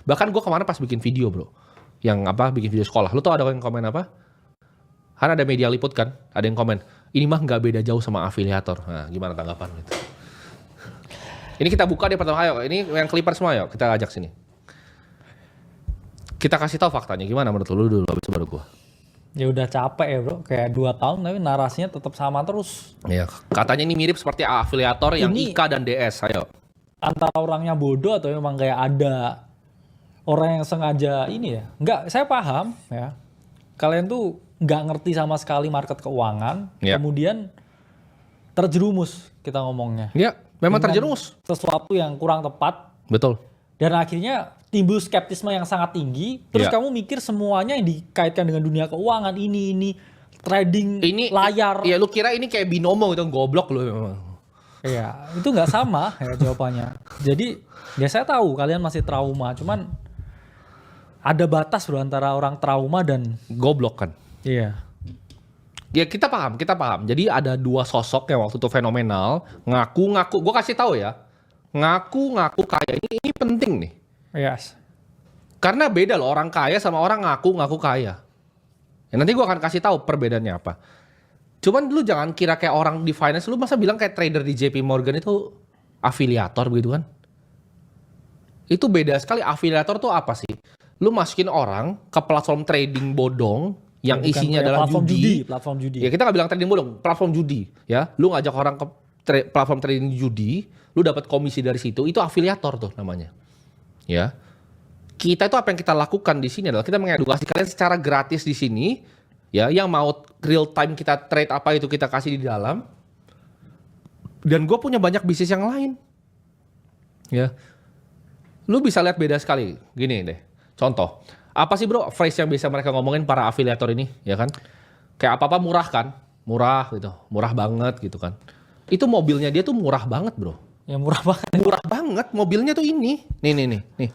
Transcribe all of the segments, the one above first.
Bahkan gue kemarin pas bikin video bro, yang bikin video sekolah, lu tau ada yang komen apa? Kan ada media liput kan, ada yang komen, ini mah nggak beda jauh sama afiliator. Nah, gimana tanggapan gitu? Ini kita buka deh pertama, ayo. Ini yang Clipper semua, yuk kita ajak sini. Kita kasih tahu faktanya, gimana menurut lu dulu, habis itu baru gua. Ya udah capek ya bro, kayak 2 tahun tapi narasinya tetap sama terus. Iya, katanya ini mirip seperti afiliator yang Ini IK dan DS, ayo. Antara orangnya bodoh atau memang kayak ada orang yang sengaja ini ya. Enggak, saya paham ya. Kalian tuh nggak ngerti sama sekali market keuangan, Ya. kemudian terjerumus kita ngomongnya. Iya, memang Dengan terjerumus. sesuatu yang kurang tepat, Betul. dan akhirnya timbul skeptisme yang sangat tinggi. Terus Ya. kamu mikir semuanya yang dikaitkan dengan dunia keuangan ini trading layar. Iya, lu kira ini kayak binomo gitu, goblok lu memang. Iya, itu nggak sama ya jawabannya. Jadi ya saya tahu kalian masih trauma, cuman ada batas bro antara orang trauma dan Goblok kan. iya. Ya kita paham. Jadi ada 2 sosok yang waktu itu fenomenal, ngaku-ngaku, gue kasih tahu ya, ngaku-ngaku kaya ini penting nih. Yes. Karena beda loh orang kaya sama orang ngaku-ngaku kaya. Ya, nanti gue akan kasih tahu perbedaannya apa. Cuman lu jangan kira kayak orang di finance, lu masa bilang kayak trader di JP Morgan itu afiliator begitu kan? Itu beda sekali. Afiliator tuh apa sih? Lu masukin orang ke platform trading bodong yang Bukan isinya kayak adalah platform judi. Ya kita nggak bilang trading bodong, platform judi. Ya, lu ngajak orang ke platform trading judi, lu dapat komisi dari situ, itu afiliator tuh namanya. Ya, kita itu apa yang kita lakukan di sini adalah kita mengedukasi kalian secara gratis di sini. Ya, yang mau real time kita trade apa itu kita kasih di dalam. Dan gue punya banyak bisnis yang lain. Ya, lu bisa lihat beda sekali. Gini deh. Contoh, apa sih bro phrase yang bisa mereka ngomongin para afiliator ini, ya kan? Kayak apa-apa murah kan? Murah gitu, murah banget gitu kan. Itu mobilnya dia tuh murah banget bro. Ya murah banget. Murah banget, mobilnya tuh ini. Nih.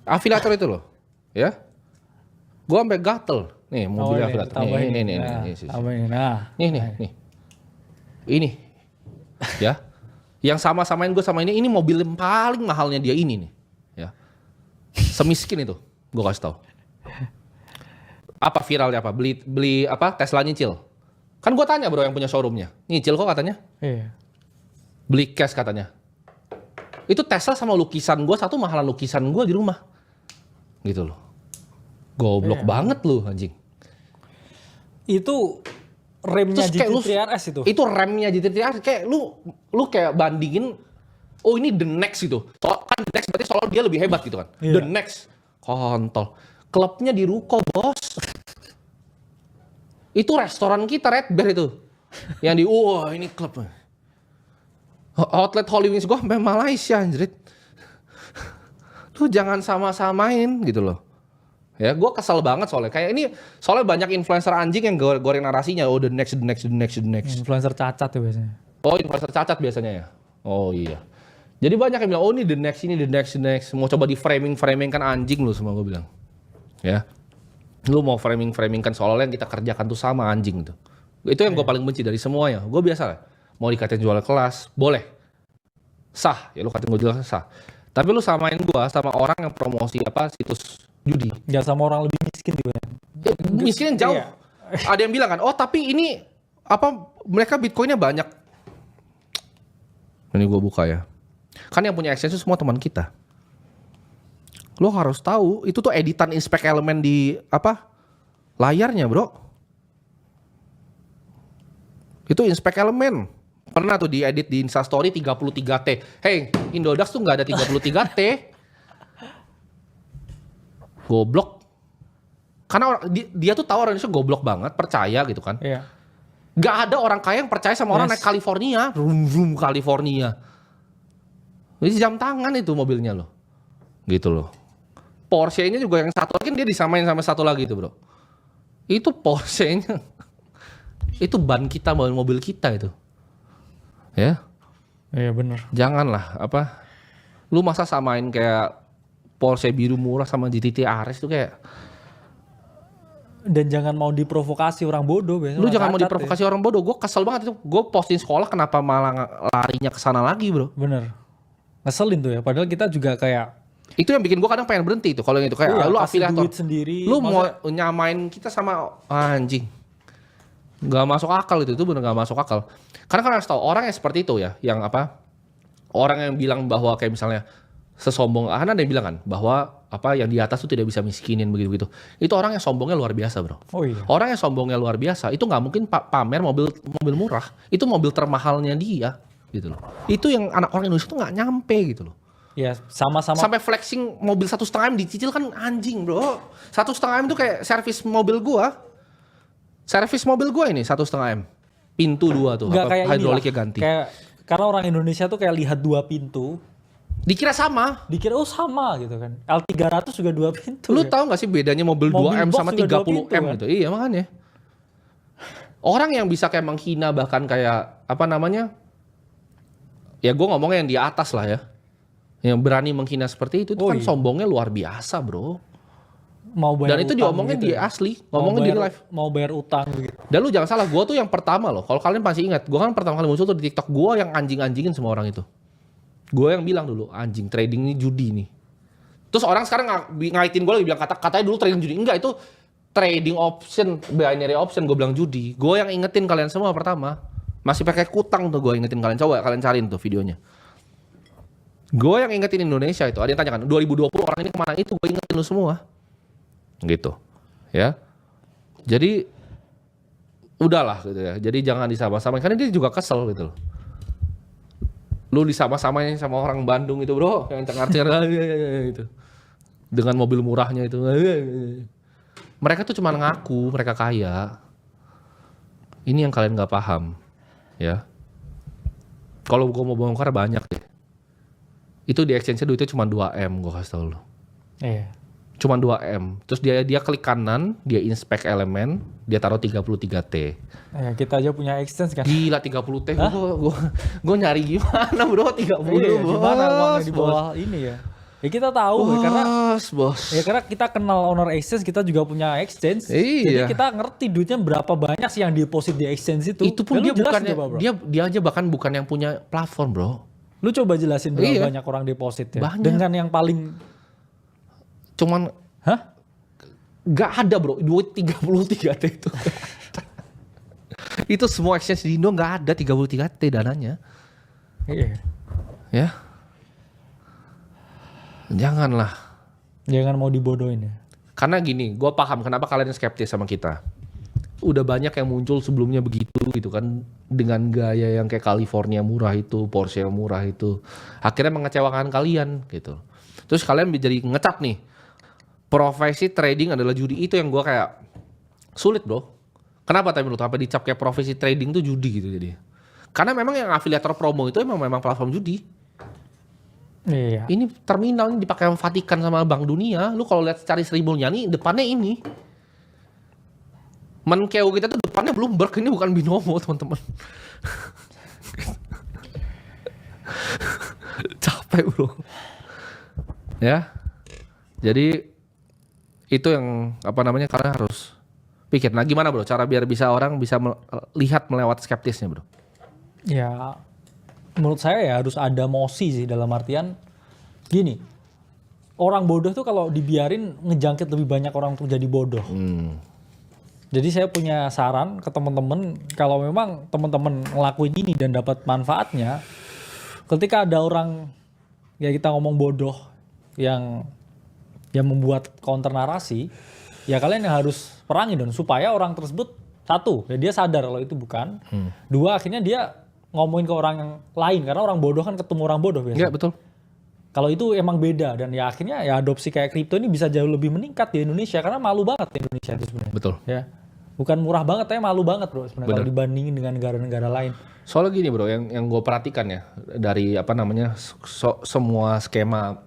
Afiliator itu loh, ya. Gua sampai gatel. Nih mobilnya afiliator. Nih. Nih. Ini, ya. Yang sama-samain gue sama ini mobil yang paling mahalnya dia ini nih, ya. Semiskin itu, gue kasih tau. Apa viralnya apa? Beli apa? Tesla nyicil. Kan gue tanya bro yang punya showroomnya, nyicil kok katanya? Iya. Beli cash katanya. Itu Tesla sama lukisan gue, satu mahalan lukisan gue di rumah. Gitu loh. Goblok banget lu anjing. Itu remnya GT3 RS itu. Itu remnya GT3 RS. Kayak lu kayak bandingin, oh ini the next gitu. Kan the next berarti soalnya dia lebih hebat gitu kan. Iya. The next. Kontol. Klubnya di ruko bos. Itu restoran kita Red Bear itu. Yang ini klub. Outlet Holy Wings gue sampai Malaysia anjrit. Lu jangan sama-samain gitu loh. Ya, gue kesel banget soalnya. Kayak ini, soalnya banyak influencer anjing yang goreng narasinya. Oh, the next. Influencer cacat ya biasanya. Oh, influencer cacat biasanya ya? Oh iya. Jadi banyak yang bilang, oh ini the next. Mau coba di framing kan anjing lu semua gue bilang. Ya. Lu mau framing kan soalnya yang kita kerjakan tuh sama anjing tuh. Itu yang gue paling benci dari semuanya. Gue biasa lah. Mau dikatain jual kelas, boleh. Sah, ya lu katain gue jual sah. Tapi lu samain gue sama orang yang promosi situs judi. Nggak sama orang lebih miskin juga. Ya, miskin jauh. Iya. Ada yang bilang kan, oh tapi ini mereka bitcoinnya banyak. Ini gue buka ya. Kan yang punya access itu semua teman kita. Lo harus tahu itu tuh editan inspect elemen di layarnya bro. Itu inspect elemen. Pernah tuh diedit di Instastory 33T. Hey, Indodax tuh nggak ada 33T. Goblok. Karena dia tuh tahu orang Indonesia goblok banget, percaya gitu kan. Iya. Gak ada orang kaya yang percaya sama orang naik California. Vroom California. Jadi jam tangan itu mobilnya loh. Gitu loh. Porsche-nya juga yang satu lagi dia disamain sama satu lagi itu bro. Itu Porsche-nya. Itu ban kita, mobil kita itu. Ya. Iya benar. Janganlah lu masa samain kayak Porsche biru murah sama GT3 RS itu kayak. Dan jangan mau diprovokasi orang bodoh biasanya. Lu jangan mau diprovokasi orang bodoh. Gue kesel banget itu. Gue posting sekolah kenapa malah larinya ke sana lagi bro. Bener. Ngeselin tuh ya. Padahal kita juga kayak Itu yang bikin gue kadang pengen berhenti itu. Kalau yang itu kayak Iya, lu kasih afiliator, duit sendiri, lu mau masa- nyamain kita sama anjing, nggak masuk akal itu bener nggak masuk akal. Karena kan harus tahu orang yang seperti itu ya, yang apa? Orang yang bilang bahwa kayak misalnya sesombong, ada yang bilang kan bahwa apa yang di atas tuh tidak bisa miskinin begitu-begitu. Itu orang yang sombongnya luar biasa, bro. Oh iya. Orang yang sombongnya luar biasa itu nggak mungkin pamer mobil murah. Itu mobil termahalnya dia, gitu loh. Itu yang anak orang Indonesia tuh nggak nyampe gitu loh. Ya sama-sama. Sampai flexing mobil 1,5 M dicicil kan anjing, bro. 1,5 M tuh kayak servis mobil gua. Servis mobil gua ini 1,5 M. Pintu 2 tuh, Nggak apa, kayak hidroliknya inilah. ganti. Kayak karena orang Indonesia tuh kayak lihat 2 pintu, Dikira sama. dikira oh sama gitu kan. L300 juga 2 pintu. Lu ya. tahu gak sih bedanya mobil Mobil 2M box sama juga 30M 2 pintu, kan? gitu. Iya makanya. Orang yang bisa kayak menghina bahkan kayak apa namanya? Ya gue ngomongnya yang di atas lah ya. Yang berani menghina seperti itu Oh kan iya. sombongnya luar biasa, bro. Mau bayar Dan itu utang diomongin gitu di ya. asli, Mau ngomongin di bayar- live. Mau bayar utang gitu. Dan lu jangan salah, gue tuh yang pertama loh. Kalau kalian pasti ingat, gue kan pertama kali muncul tuh di TikTok, gue yang anjing-anjingin semua orang itu. Gue yang bilang dulu, anjing trading ini judi nih. Terus orang sekarang ngaitin gue lagi bilang katanya dulu trading judi. Enggak, itu trading option, binary option gue bilang judi. Gue yang ingetin kalian semua pertama. Masih pakai kutang tuh gue ingetin kalian. Coba kalian cariin tuh videonya. Gue yang ingetin Indonesia itu. Ada yang tanya kan, 2020 orang ini kemana? Itu gue ingetin lu semua. Gitu. Ya. Jadi udahlah gitu ya. Jadi jangan disama-samain. Karena dia juga kesel gitu loh. Lu disama-samain sama orang Bandung itu, bro, yang cengar-cengar gitu. Dengan mobil murahnya itu. Mereka tuh cuma ngaku mereka kaya. Ini yang kalian nggak paham, ya. Kalau gua mau bongkar banyak deh. Itu di exchange-nya duitnya cuma 2M, gua kasih tau lu. Iya. Cuma 2M. Terus dia klik kanan, dia inspect elemen, dia taruh 33T. Ya, kita aja punya exchange kan. Gila 30T, gua nyari gimana, bro? 30, Iya, gimana uangnya di bos. bawah ini ya? Ya kita tahu ya, karena kita kenal owner exchange, kita juga punya exchange. Jadi Iya. kita ngerti duitnya berapa banyak sih yang deposit di exchange itu. Itu pun Ya, lu dia jelasin bukannya coba, bro. dia aja bahkan bukan yang punya platform, bro. Lu coba jelasin berapa Iya. banyak orang deposit ya. Banyak. Dengan yang paling Cuman hah? nggak ada, bro, duit 33T itu. Itu semua exchange di Indo nggak ada 33T dananya. Iya. Ya. Janganlah. Jangan mau dibodohin ya. Karena gini, gue paham kenapa kalian skeptis sama kita. Udah banyak yang muncul sebelumnya begitu gitu kan. Dengan gaya yang kayak California murah itu, Porsche yang murah itu. Akhirnya mengecewakan kalian gitu. Terus kalian jadi ngecap nih. Profesi trading adalah judi. Itu yang gue kayak sulit, bro. Kenapa tapi menurut apa dicap kayak profesi trading tuh judi gitu jadi. Karena memang yang afiliator promo itu memang platform judi. Iya. Ini terminal ini dipakai sama Vatikan sama Bank Dunia. Lu kalau lihat cari Sri Mulyani depannya ini. Menkeu kita tuh depannya Bloomberg, ini bukan binomo, teman-teman. Capek, bro. Ya. Jadi itu yang apa namanya, karena harus pikir. Nah, gimana, bro? Cara biar bisa orang bisa lihat melewati skeptisnya, bro. Ya, menurut saya ya harus ada mosi sih, dalam artian gini, orang bodoh tuh kalau dibiarin ngejangkit lebih banyak orang untuk jadi bodoh. Jadi saya punya saran ke teman-teman, kalau memang teman-teman ngelakuin ini dan dapat manfaatnya, ketika ada orang ya kita ngomong bodoh yang membuat counter narasi, ya kalian yang harus perangi dong supaya orang tersebut, satu, ya dia sadar kalau itu bukan. Dua, akhirnya dia ngomongin ke orang yang lain, karena orang bodoh kan ketemu orang bodoh biasanya. Iya, betul. Kalau itu emang beda, dan ya akhirnya ya adopsi kayak kripto ini bisa jauh lebih meningkat di Indonesia, karena malu banget di Indonesia itu sebenarnya. Betul. Ya, bukan murah banget, tapi malu banget, bro, sebenarnya kalau dibandingin dengan negara-negara lain. Soalnya gini, bro, yang gue perhatikan ya dari apa namanya semua skema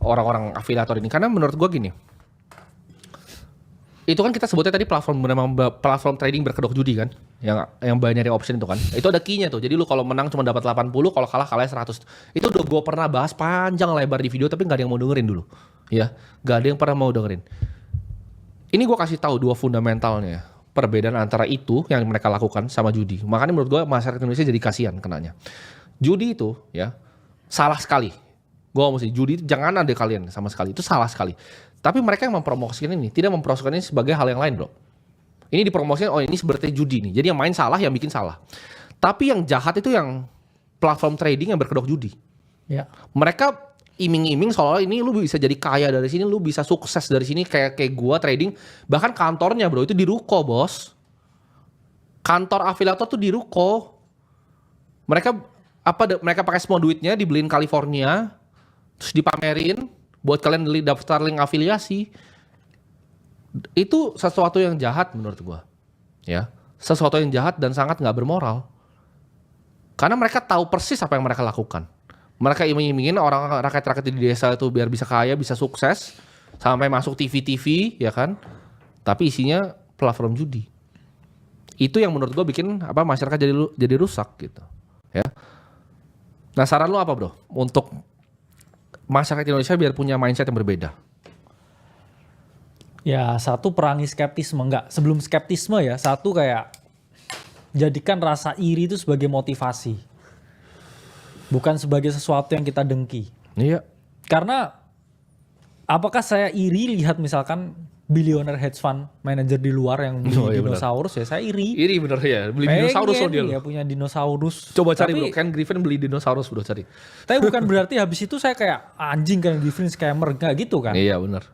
orang-orang afiliator ini, karena menurut gue gini, itu kan kita sebutnya tadi platform trading berkedok judi kan, yang binary option itu kan, itu ada key-nya tuh. Jadi lu kalau menang cuma dapat 80, kalau kalah 100. Itu udah gue pernah bahas panjang lebar di video, tapi nggak ada yang mau dengerin dulu, ya, nggak ada yang pernah mau dengerin. Ini gue kasih tahu dua fundamentalnya, perbedaan antara itu yang mereka lakukan sama judi. Makanya menurut gue masyarakat Indonesia jadi kasihan kenanya. Judi itu ya salah sekali. Gue ngomong sih, judi jangan ada kalian sama sekali. Itu salah sekali. Tapi mereka yang mempromosikan ini tidak mempromosikan ini sebagai hal yang lain, bro. Ini dipromosikan, oh ini seperti judi nih. Jadi yang main salah, yang bikin salah. Tapi yang jahat itu yang platform trading yang berkedok judi. Ya. Mereka iming-iming soalnya ini lu bisa jadi kaya dari sini, lu bisa sukses dari sini kayak gua trading. Bahkan kantornya bro itu di ruko bos. Kantor afiliator tuh di ruko. Mereka pakai semua duitnya dibeliin California, terus dipamerin buat kalian beli daftar link afiliasi. Itu sesuatu yang jahat menurut gua. Ya, sesuatu yang jahat dan sangat nggak bermoral. Karena mereka tahu persis apa yang mereka lakukan. Mereka iming-imingin orang rakyat-rakyat di desa itu biar bisa kaya, bisa sukses, sampai masuk TV-TV, ya kan? Tapi isinya platform judi. Itu yang menurut gue bikin masyarakat jadi rusak gitu, ya. Nah saran lu apa bro untuk masyarakat Indonesia biar punya mindset yang berbeda? Ya satu, perangi skeptisme. Enggak, sebelum skeptisme ya, satu kayak jadikan rasa iri itu sebagai motivasi. Bukan sebagai sesuatu yang kita dengki. Iya. Karena apakah saya iri lihat misalkan billionaire hedge fund manager di luar yang beli dinosaurus bener. Ya saya iri. Iri bener ya, beli dinosaurus loh dia loh. Ya punya dinosaurus. Coba cari bro, Ken Griffin beli dinosaurus bro, cari. Tapi bukan berarti habis itu saya kayak anjing Ken Griffin scammer, enggak gitu kan. Iya bener.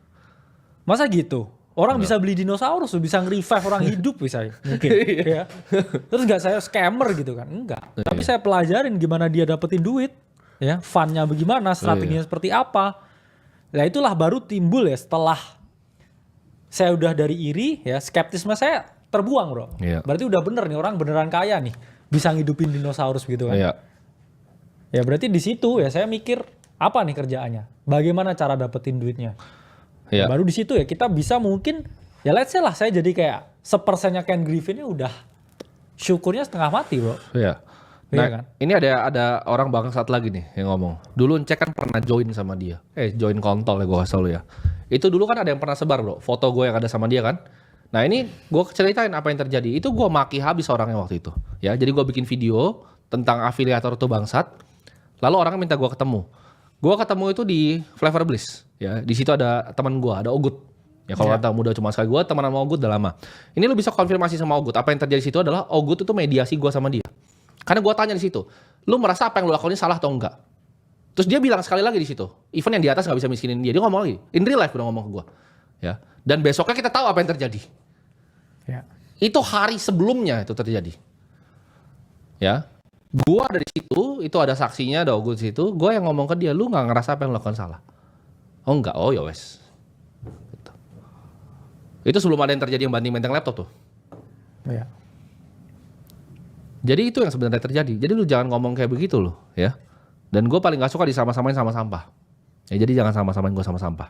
Masa gitu? Orang bisa beli dinosaurus, bisa nge-revive orang hidup bisa mungkin. Ya. Terus nggak saya scammer gitu kan? Enggak. Tapi saya pelajarin gimana dia dapetin duit, ya, fund-nya bagaimana, strateginya seperti apa. Nah itulah baru timbul ya setelah saya udah dari iri, ya skeptisme saya terbuang bro. Iya. Berarti udah bener nih orang beneran kaya nih, bisa ngidupin dinosaurus gitu kan? Iya. Ya berarti di situ ya saya mikir apa nih kerjaannya? Bagaimana cara dapetin duitnya? Ya. Baru di situ ya kita bisa mungkin ya let's say lah saya jadi kayak 1%-nya Ken Griffin ya udah syukurnya setengah mati bro. Iya. Nah kan? Ini ada orang bangsat lagi nih yang ngomong. Dulu Encek kan pernah join sama dia. Join kontol ya gue kasih lu ya. Itu dulu kan ada yang pernah sebar bro. Foto gue yang ada sama dia kan. Nah ini gue ceritain apa yang terjadi. Itu gue maki habis orangnya waktu itu. Ya, jadi gue bikin video tentang afiliator itu bangsat. Lalu orangnya minta gue ketemu. Gue ketemu itu di Flavor Bliss. Ya, di situ ada teman gue, ada Ogut. Ya kalau kata muda cuma sekali, gue teman sama Ogut udah lama. Ini lu bisa konfirmasi sama Ogut. Apa yang terjadi di situ adalah Ogut itu mediasi gue sama dia. Karena gue tanya di situ, lu merasa apa yang lu lakukan ini salah atau enggak? Terus dia bilang sekali lagi di situ, even yang di atas nggak bisa miskinin dia. Dia ngomong lagi, in real life udah ngomong ke gue. Ya, dan besoknya kita tahu apa yang terjadi. Ya. Itu hari sebelumnya itu terjadi. Ya, gue ada di situ, itu ada saksinya, ada Ogut di situ. Gue yang ngomong ke dia, lu nggak ngerasa apa yang lu lakukan salah? Oh enggak, oh ya wes. Gitu. Itu sebelum ada yang terjadi yang banting benteng laptop tuh. Ya. Jadi itu yang sebenarnya terjadi. Jadi lu jangan ngomong kayak begitu loh, ya. Dan gue paling gak suka disama-samain sama sampah. Ya jadi jangan sama-samain gue sama sampah.